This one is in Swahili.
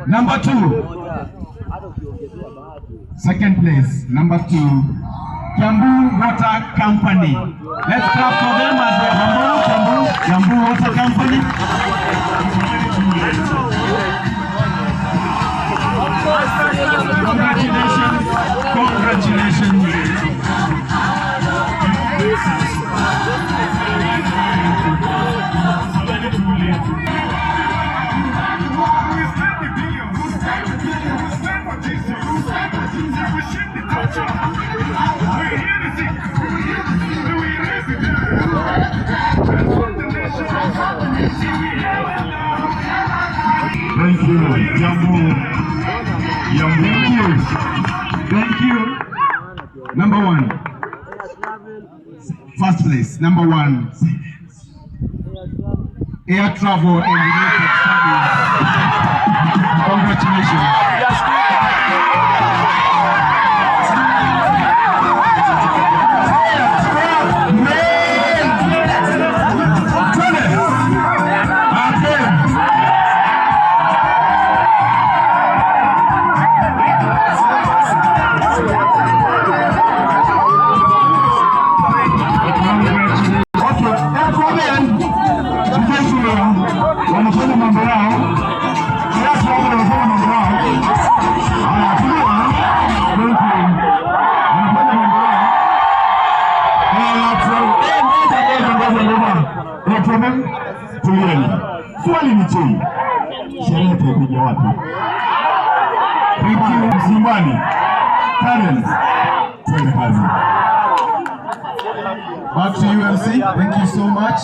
Number 2. Second place, number 2, Kiambu Water Company. Let's clap for them as they humble Kiambu Water Company. Congratulations. Thank you, Jambu. Thank you. Number 1. First place, number 1. Air Travel and Related Studies. Congratulations. Wanafanya mambo yao, kiasi wao wanafanya mambo yao. Haya, tulia. Wanafanya mambo yao. Tulieni. Swali ni chini. Sherehe itakuja wapi? Ricky Mzimani. Karen. Twende kazi. Back to you, MC. Thank you so much.